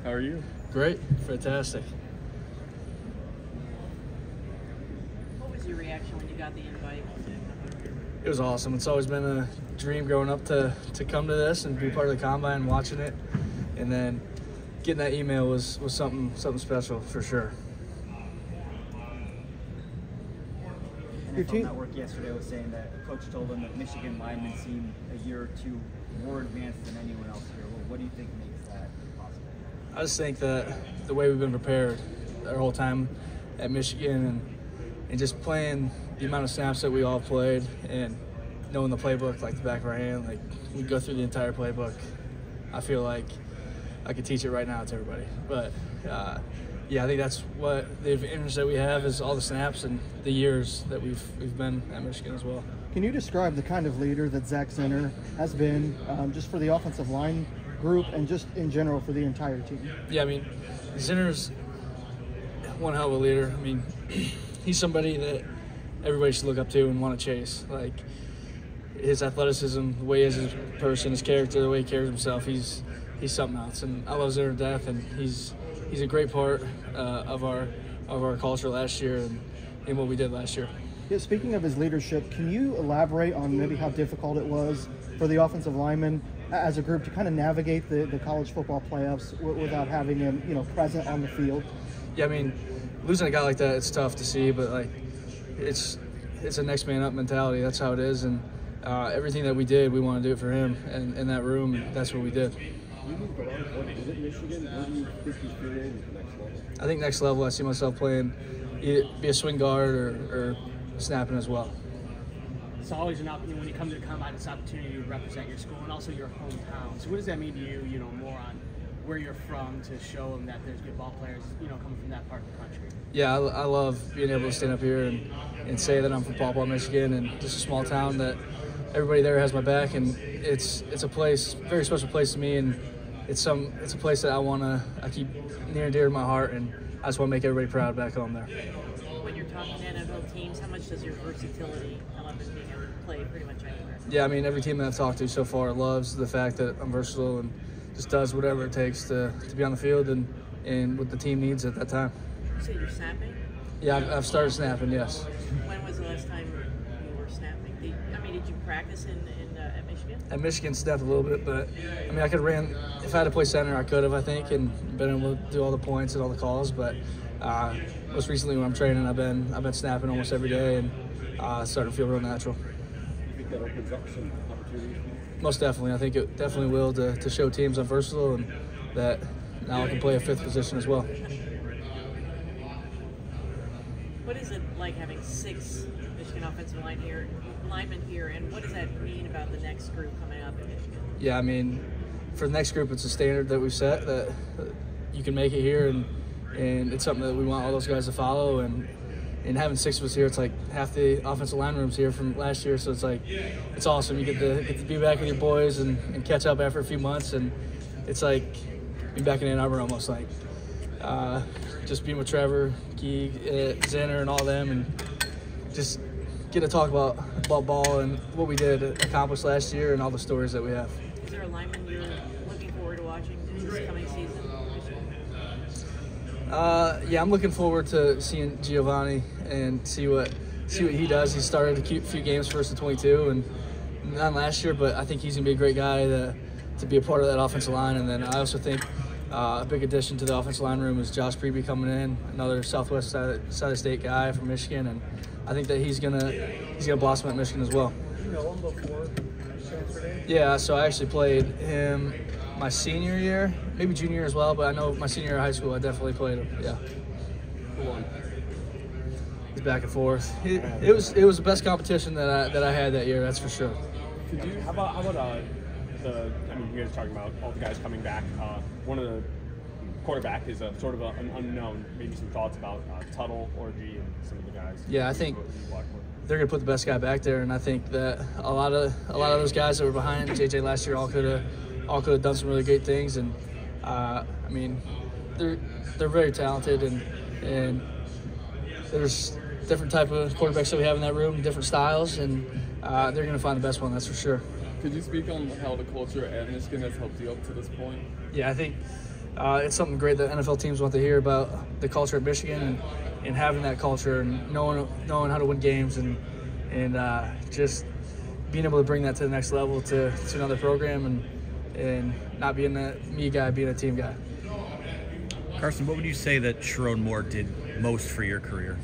How are you? Great, fantastic. What was your reaction when you got the invite? It was awesome. It's always been a dream growing up to come to this and be part of the combine, watching it, and then getting that email was something special for sure. NFL Network yesterday was saying that a coach told them that Michigan linemen seem a year or two more advanced than anyone else here. What do you think makes that possible? I just think that the way we've been prepared our whole time at Michigan and just playing the amount of snaps that we all played and knowing the playbook like the back of our hand, like we go through the entire playbook. I feel like I could teach it right now to everybody. But yeah, I think that's what the advantage that we have is all the snaps and the years that we've been at Michigan as well. Can you describe the kind of leader that Zach Zinter has been just for the offensive line group and just in general for the entire team? Yeah, I mean, Zinter's one hell of a leader. I mean, he's somebody that everybody should look up to and want to chase. Like, his athleticism, the way he is as a person, his character, the way he carries himself, he's something else. And I love Zinter to death, and he's a great part of our culture last year and what we did last year. Yeah, speaking of his leadership, can you elaborate on maybe how difficult it was for the offensive linemen as a group to kind of navigate the college football playoffs without having him, present on the field? Yeah, I mean, losing a guy like that, it's tough to see, but like, it's a next man up mentality. That's how it is, and everything that we did, we want to do it for him and in that room, and that's what we did. I think next level, I see myself playing, either be a swing guard or snapping as well. It's always an opportunity when you come to the combine. It's an opportunity to represent your school and also your hometown. So what does that mean to you? More on where you're from to show them that there's good ball players, coming from that part of the country. Yeah, I love being able to stand up here and say that I'm from Paw Paw, Michigan, and just a small town that everybody there has my back, and it's a place, very special place to me, and it's a place that I keep near and dear to my heart, and I just want to make everybody proud back home there. When you're talking to NFL teams, how much does your versatility element being able to play pretty much anywhere? Yeah, I mean, every team that I've talked to so far loves the fact that I'm versatile and just does whatever it takes to be on the field and what the team needs at that time. You said you're snapping? Yeah, I've started snapping, yes. When was the last time you were snapping? Did you practice at Michigan? At Michigan, snapped a little bit, but I mean, I could have ran. If I had to play center, I could have, I think, and been able to do all the points and all the calls. But most recently, when I'm training, I've been snapping almost every day, and starting to feel real natural. You think that opens up some opportunities? Most definitely, I think it definitely will to show teams I'm versatile and that now I can play a fifth position as well. What is it like having 6 Michigan offensive linemen here, and what does that mean about the next group coming up in Michigan? Yeah, I mean, for the next group, it's a standard that we've set that you can make it here, and it's something that we want all those guys to follow. And having 6 of us here, it's like half the offensive line room's here from last year, so it's awesome. You get to be back with your boys and catch up after a few months, and it's like being back in Ann Arbor almost, like just being with Trevor, Geek, Zinter, and all them, and just get to talk about ball and what we did accomplish last year and all the stories that we have. Is there a lineman you're looking forward to watching this coming season? Yeah, I'm looking forward to seeing Giovanni and see what he does. He started a few games for us in 22 and not last year, but I think he's gonna be a great guy to be a part of that offensive line. And then I also think a big addition to the offensive line room is Josh Preby coming in, another Southwest side of state guy from Michigan, and I think that he's gonna blossom at Michigan as well. You know him before transfer day? Yeah, so I actually played him my senior year, maybe junior year as well, but I know my senior year of high school I definitely played him. Yeah. Who won? He's back and forth. It was the best competition that I had that year, that's for sure. How about you guys talking about all the guys coming back. One of the quarterback is a sort of an unknown. Maybe some thoughts about Tuttle, Orgy, and some of the guys. Yeah, I think they're gonna put the best guy back there, and I think that a lot of those guys that were behind JJ last year all could have done some really great things, and I mean they're very talented, and there's different type of quarterbacks that we have in that room, different styles, and they're gonna find the best one, that's for sure. Could you speak on how the culture at Michigan has helped you up to this point? Yeah, I think it's something great that NFL teams want to hear about the culture at Michigan and having that culture and knowing how to win games and just being able to bring that to the next level to another program and not being a me guy, being a team guy. Karsen, what would you say that Sharon Moore did most for your career?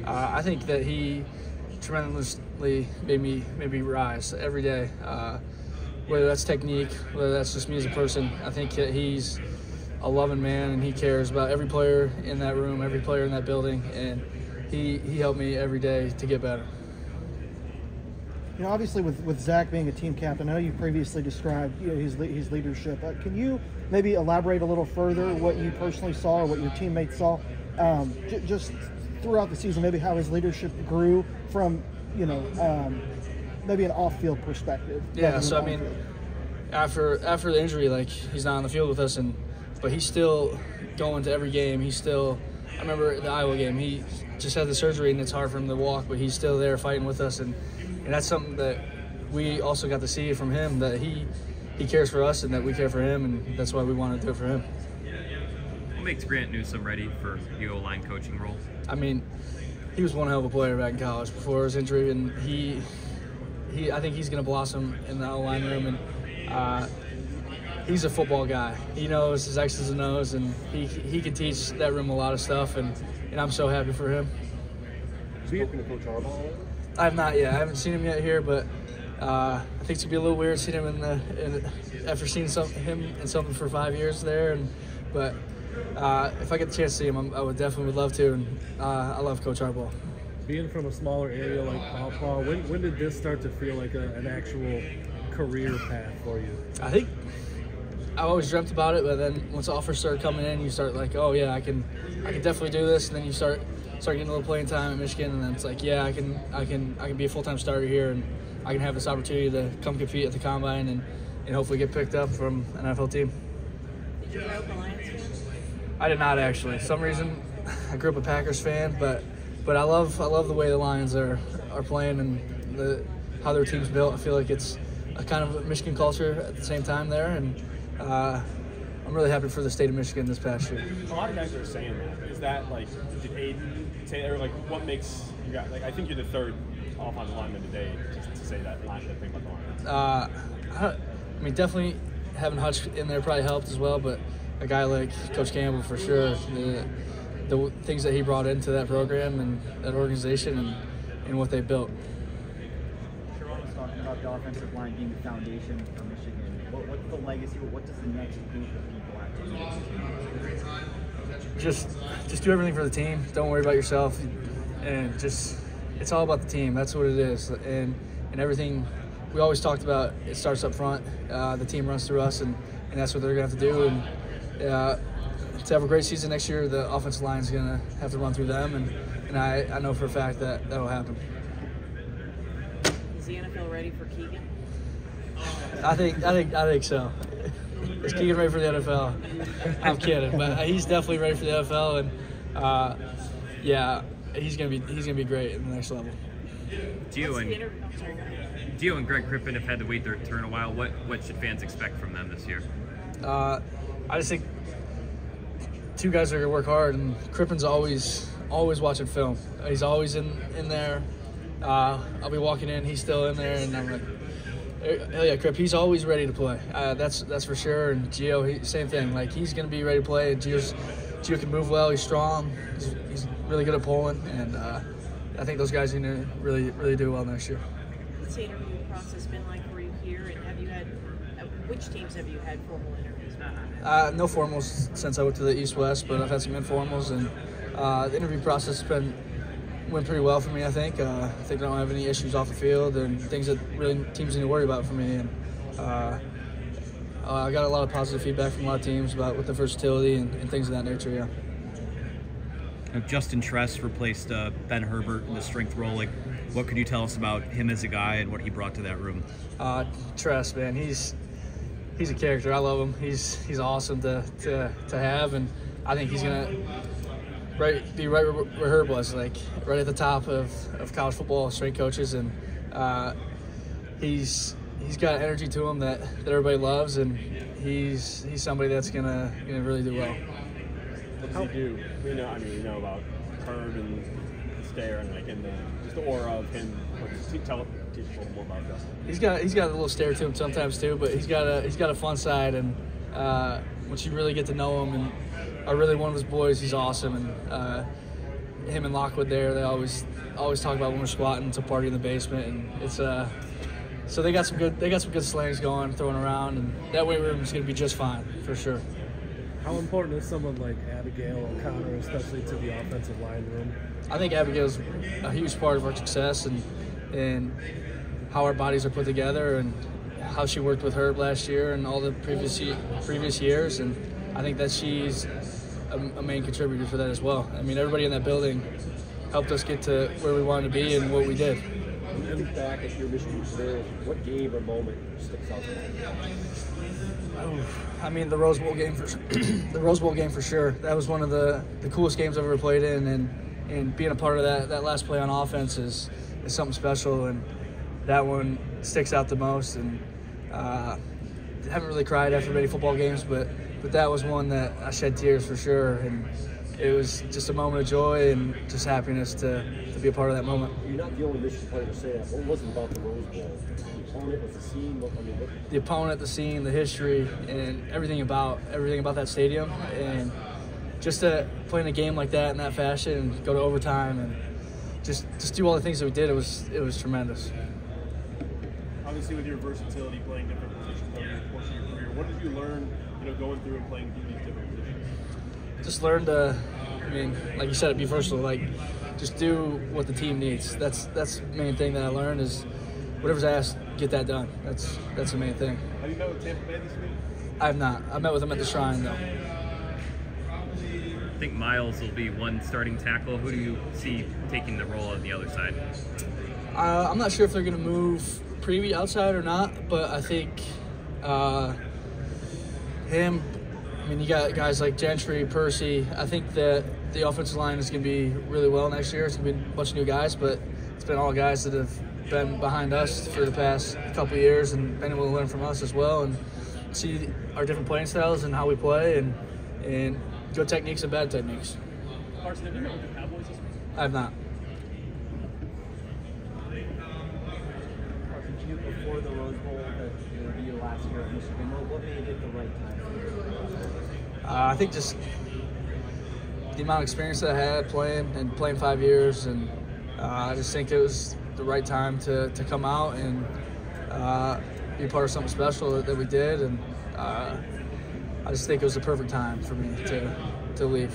I think that he tremendously made me rise every day. Whether that's technique, whether that's just me as a person, I think that he's a loving man and he cares about every player in that room, every player in that building, and he helped me every day to get better. You know, obviously with Zach being a team captain, I know you previously described his leadership. Can you maybe elaborate a little further what you personally saw or what your teammates saw just throughout the season, maybe how his leadership grew from, maybe an off-field perspective? Yeah, so I mean, after the injury, like, he's not on the field with us, but he's still going to every game. I remember the Iowa game, he just had the surgery and it's hard for him to walk, but he's still there fighting with us, and that's something that we also got to see from him, that he cares for us and that we care for him, and that's why we want to do it for him. What makes Grant Newsome ready for the O-line coaching role? I mean, he was one hell of a player back in college before his injury, and I think he's going to blossom in the O-line room, and he's a football guy. He knows his X's and O's, and he can teach that room a lot of stuff, and I'm so happy for him. Have you spoken to Coach Harbaugh? I have not yet. I haven't seen him yet here, but I think it's gonna be a little weird seeing him after seeing him in something for 5 years there. But if I get the chance to see him, I would definitely love to. And I love Coach Harbaugh. Being from a smaller area like Paw, when did this start to feel like an actual career path for you? I think I always dreamt about it, but then once offers started coming in, you start like, oh yeah, I can definitely do this, and then you start getting a little playing time at Michigan, and then it's like, yeah, I can be a full-time starter here, and I can have this opportunity to come compete at the combine and hopefully get picked up from an NFL team. Did you grow up a Lions fan? I did not actually. For some reason, I grew up a Packers fan, but I love the way the Lions are playing and how their team's built. I feel like it's a kind of a Michigan culture at the same time there, and I'm really happy for the state of Michigan this past year. A lot of guys are saying that. Is that like, did Aiden say that, or like what makes you guys, like, I think you're the third offensive lineman today to say that thing about the Lions? I mean, definitely having Hutch in there probably helped as well, but a guy like Coach Campbell, for sure, the things that he brought into that program and that organization and what they built. Sharon was talking about the offensive line being the foundation for Michigan. What's the legacy? What does the next group of people have to do? Just do everything for the team. Don't worry about yourself, and it's all about the team. That's what it is, and everything. We always talked about it starts up front. The team runs through us, and that's what they're gonna have to do. And to have a great season next year, the offensive line is gonna have to run through them, and I know for a fact that that'll happen. Is the NFL ready for Keegan? I think so. Is Keegan ready for the NFL? I'm kidding, but he's definitely ready for the NFL, and yeah, he's gonna be great at the next level. Gio and Greg Crippen have had to wait their turn a while. What should fans expect from them this year? I just think two guys are gonna work hard, and Crippen's always watching film. He's always in there. I'll be walking in, he's still in there, and I'm like, hell yeah, Cripp, he's always ready to play. That's for sure. And Gio, same thing. Like, he's going to be ready to play. Gio can move well. He's strong. He's really good at pulling. And I think those guys are going to really do well next year. What's the interview process been like for you here? And have you had which teams have you had formal interviews with? No formals since I went to the East-West, but I've had some informals. And the interview process went pretty well for me, I think. I think I don't have any issues off the field and things that really teams need to worry about for me. And I got a lot of positive feedback from a lot of teams with the versatility and things of that nature, yeah. Justin Tress replaced Ben Herbert in the strength role. Like, what could you tell us about him as a guy and what he brought to that room? Tress, man, he's a character. I love him. He's awesome to have, and I think he's gonna be right where Herb was, like right at the top of college football strength coaches, and he's he's got energy to him that everybody loves, and he's somebody that's gonna really do well. What does he do? We know about Herb and Stare and just the aura of him. Teach a little more about Justin. He's got a little stare to him sometimes too, but he's got a fun side, and once you really get to know him and are really one of his boys, he's awesome. And him and Lockwood there, they always talk about when we're squatting, it's a party in the basement, and it's so they got some good slangs going, throwing around, and that weight room is going to be just fine for sure. How important is someone like Abigail O'Connor, especially to the offensive line room? I think Abigail's a huge part of our success and how our bodies are put together, and how she worked with Herb last year and all the previous years, and I think that she's a main contributor for that as well. I mean, everybody in that building helped us get to where we wanted to be and what we did. When you think back at your Michigan career, what game or moment sticks out to you? I mean, the Rose Bowl game for sure. That was one of the coolest games I've ever played in, and being a part of that last play on offense is something special, and that one sticks out the most. And haven't really cried after many football games, but that was one that I shed tears for sure, and it was just a moment of joy and just happiness to be a part of that moment. You're not the only Michigan player to say that. What was it about the Rose Bowl? The opponent, was the scene? The opponent, the scene, the history, and everything about that stadium, and just to play in a game like that in that fashion and go to overtime and just do all the things that we did, it was tremendous. Obviously, with your versatility, playing different positions over the course of your career, what did you learn, going through and playing through these different positions? Just learn to, like you said, be versatile. Like, just do what the team needs. That's the main thing that I learned is whatever's asked, get that done. That's the main thing. Have you met with Tampa Bay this week? I have not. I met with him at the Shrine, though. I think Miles will be one starting tackle. Who do you see taking the role on the other side? I'm not sure if they're going to move Prevey outside or not, but I think him. You got guys like Gentry, Percy. I think that the offensive line is going to be really well next year. It's going to be a bunch of new guys, but it's been all guys that have been behind us for the past couple of years and been able to learn from us as well and see our different playing styles and how we play and good techniques and bad techniques. Karsen, have you met with the Cowboys this week? I have not. Karsen, before the Rose Bowl that you were last year at Michigan, what made it the right time for you? I think just the amount of experience that I had playing 5 years, and I just think it was the right time to come out and be part of something special that we did, and I just think it was the perfect time for me to leave.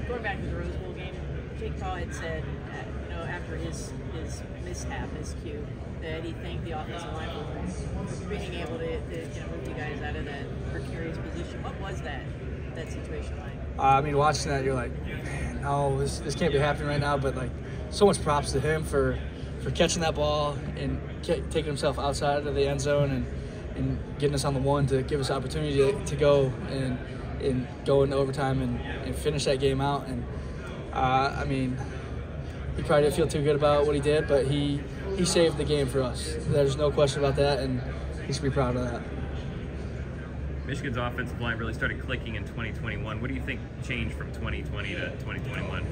Going back to the Rose Bowl game, Jake Paul had said, after his miscue, that he thanked the offensive line for being able to move you guys out of that precarious position. What was that situation like? Watching that, you're like, no, this can't be happening right now. But so much props to him for catching that ball and taking himself outside of the end zone and getting us on the one to give us opportunity to go and go into overtime and finish that game out. And he probably didn't feel too good about what he did, but he saved the game for us. There's no question about that, and he should be proud of that. Michigan's offensive line really started clicking in 2021. What do you think changed from 2020 to 2021?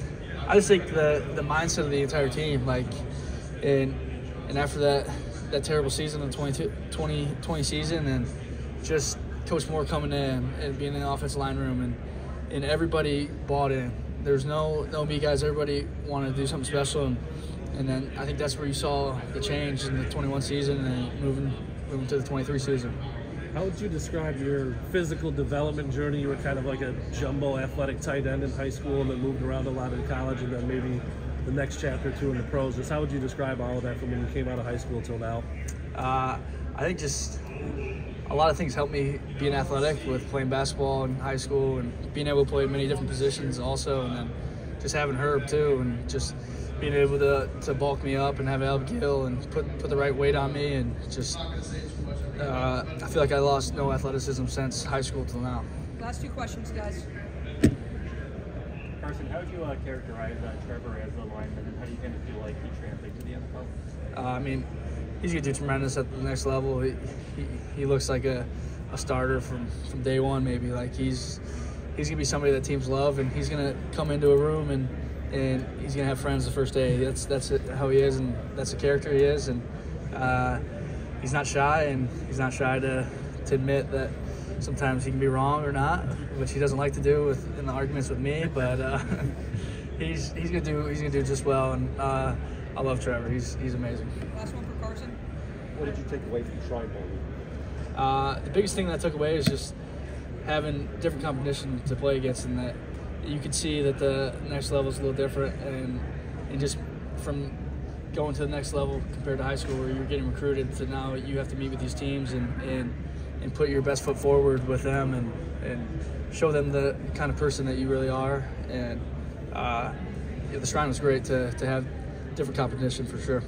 I just think the mindset of the entire team, and after that terrible season, the 2020 season, and just Coach Moore coming in and being in the offensive line room, and everybody bought in. There's no me guys. Everybody wanted to do something special, and then I think that's where you saw the change in the 21 season and moving to the 23 season. How would you describe your physical development journey? You were kind of like a jumbo athletic tight end in high school and then moved around a lot in college, and then maybe the next chapter or two in the pros. Just how would you describe all of that from when you came out of high school till now? I think just a lot of things helped me being athletic with playing basketball in high school and being able to play many different positions also, and then just having Herb too, and just being able to bulk me up and have Abigail and put the right weight on me, and just I feel like I lost no athleticism since high school till now. Last few questions, guys. Karsen, how would you characterize Trevor as a lineman, and how do you kind of feel like he translates to the NFL? I mean, he's going to do tremendous at the next level. He looks like a starter from day one, maybe. Like he's going to be somebody that teams love, and he's going to come into a room and he's going to have friends the first day. That's how he is, and that's the character he is. And he's not shy, and he's not shy to admit that sometimes he can be wrong or not, which he doesn't like to do in the arguments with me. But he's gonna do just well, and I love Trevor. He's amazing. Last one for Karsen. What did you take away from Shrine Bowl? The biggest thing that I took away is just having different competition to play against, and that you could see that the next level is a little different, and just from going to the next level compared to high school where you're getting recruited to now you have to meet with these teams and put your best foot forward with them and show them the kind of person that you really are. And the Shrine was great to have different competition for sure.